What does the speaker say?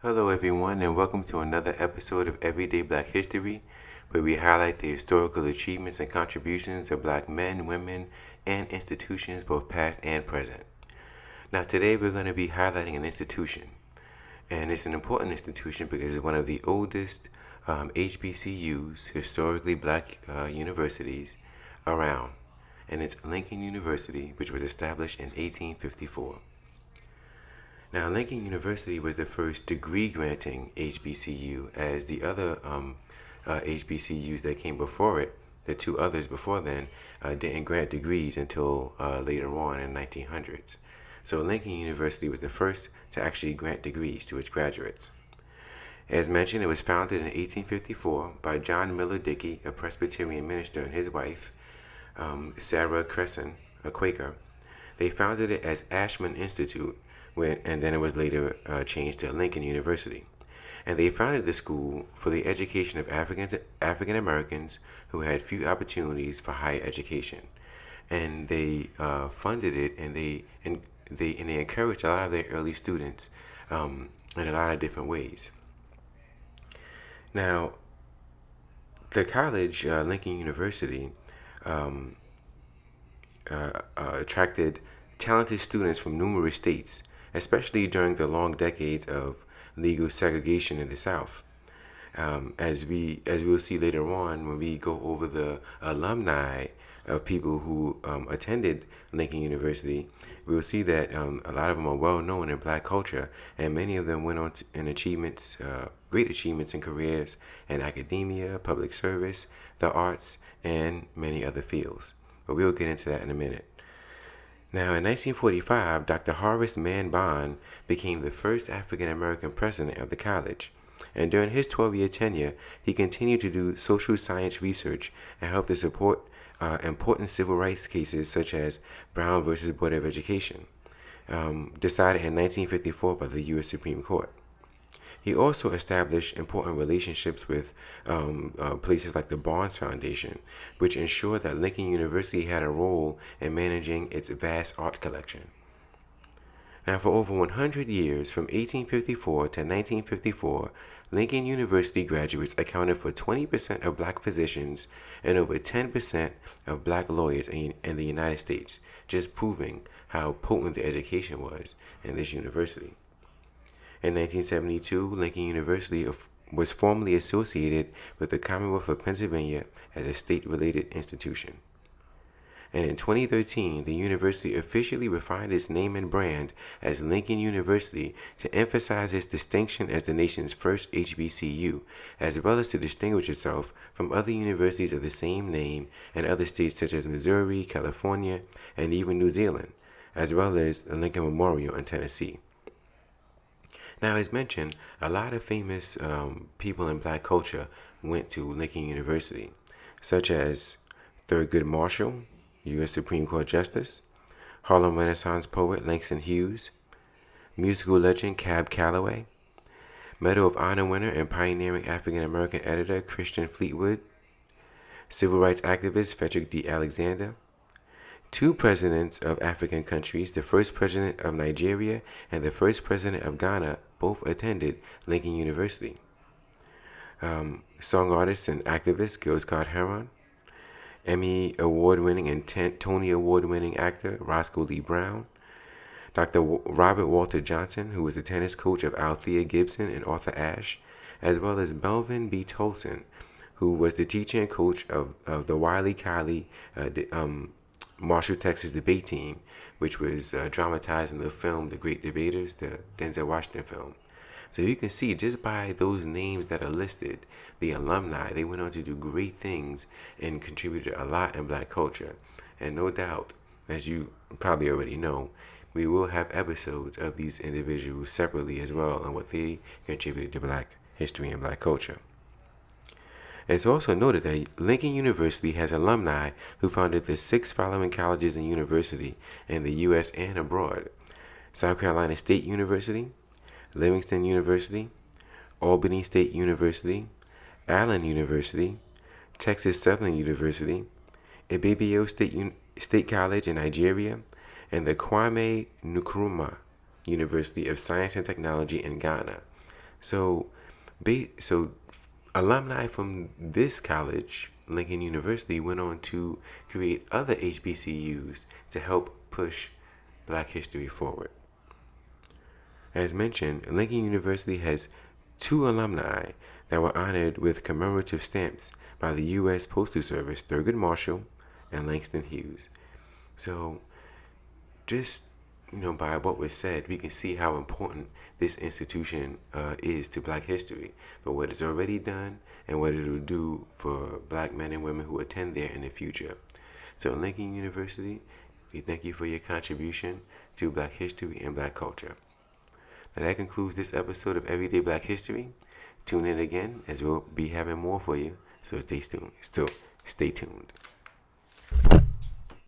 Hello, everyone, and welcome to another episode of Everyday Black History, where we highlight the historical achievements and contributions of Black men, women, and institutions, both past and present. Now, today we're going to be highlighting an institution, and it's an important institution because it's one of the oldest HBCUs, historically Black universities, around, and it's Lincoln University, which was established in 1854. Now, Lincoln University was the first degree-granting HBCU, as the other HBCUs that came before it, the two others before then, didn't grant degrees until later on in the 1900s. So Lincoln University was the first to actually grant degrees to its graduates. As mentioned, it was founded in 1854 by John Miller Dickey, a Presbyterian minister, and his wife, Sarah Cresson, a Quaker. They founded it as Ashman Institute, and then it was later changed to Lincoln University. And they founded the school for the education of African Americans who had few opportunities for higher education. And they funded it, and they encouraged a lot of their early students in a lot of different ways. Now, the college, Lincoln University, attracted talented students from numerous states, especially during the long decades of legal segregation in the South. As we'll see later on when we go over the alumni of people who attended Lincoln University, we will see that a lot of them are well known in Black culture, and many of them went on in achievements, great achievements in careers in academia, public service, the arts, and many other fields. But we'll get into that in a minute. Now, in 1945, Dr. Horace Mann Bond became the first African American president of the college, and during his 12-year tenure, he continued to do social science research and helped to support important civil rights cases such as Brown versus Board of Education, decided in 1954 by the U.S. Supreme Court. He also established important relationships with places like the Barnes Foundation, which ensured that Lincoln University had a role in managing its vast art collection. Now, for over 100 years, from 1854 to 1954, Lincoln University graduates accounted for 20% of Black physicians and over 10% of Black lawyers in the United States, just proving how potent the education was in this university. In 1972, Lincoln University was formally associated with the Commonwealth of Pennsylvania as a state-related institution. And in 2013, the university officially refined its name and brand as Lincoln University to emphasize its distinction as the nation's first HBCU, as well as to distinguish itself from other universities of the same name in other states such as Missouri, California, and even New Zealand, as well as the Lincoln Memorial in Tennessee. Now, as mentioned, a lot of famous people in Black culture went to Lincoln University, such as Thurgood Marshall, U.S. Supreme Court Justice, Harlem Renaissance poet Langston Hughes, musical legend Calloway, Medal of Honor winner and pioneering African American editor Christian Fleetwood, civil rights activist Frederick D. Alexander, two presidents of African countries, the first president of Nigeria and the first president of Ghana, both attended Lincoln University. Song artist and activist Gil Scott-Heron, Emmy Award-winning and Tony Award-winning actor Roscoe Lee Brown, Dr. Robert Walter Johnson, who was the tennis coach of Althea Gibson and Arthur Ashe, as well as Melvin B. Tolson, who was the teacher and coach of the Wiley County Marshall, Texas debate team, which was dramatized in the film The Great Debaters, the Denzel Washington film. So you can see just by those names that are listed, the alumni, they went on to do great things and contributed a lot in Black culture. And no doubt, as you probably already know, we will have episodes of these individuals separately as well and what they contributed to Black history and Black culture. It's also noted that Lincoln University has alumni who founded the 6 following colleges and universities in the U.S. and abroad: South Carolina State University, Livingston University, Albany State University, Allen University, Texas Southern University, Ibibio State College in Nigeria, and the Kwame Nkrumah University of Science and Technology in Ghana. So, alumni from this college, Lincoln University, went on to create other HBCUs to help push Black history forward. As mentioned, Lincoln University has 2 alumni that were honored with commemorative stamps by the U.S. Postal Service, Thurgood Marshall and Langston Hughes. So, just by what was said, we can see how important this institution is to Black history, but what it's already done and what it will do for Black men and women who attend there in the future. So, Lincoln University, we thank you for your contribution to Black history and Black culture. Now, that concludes this episode of Everyday Black History. Tune in again as we'll be having more for you. So stay tuned. Stay tuned.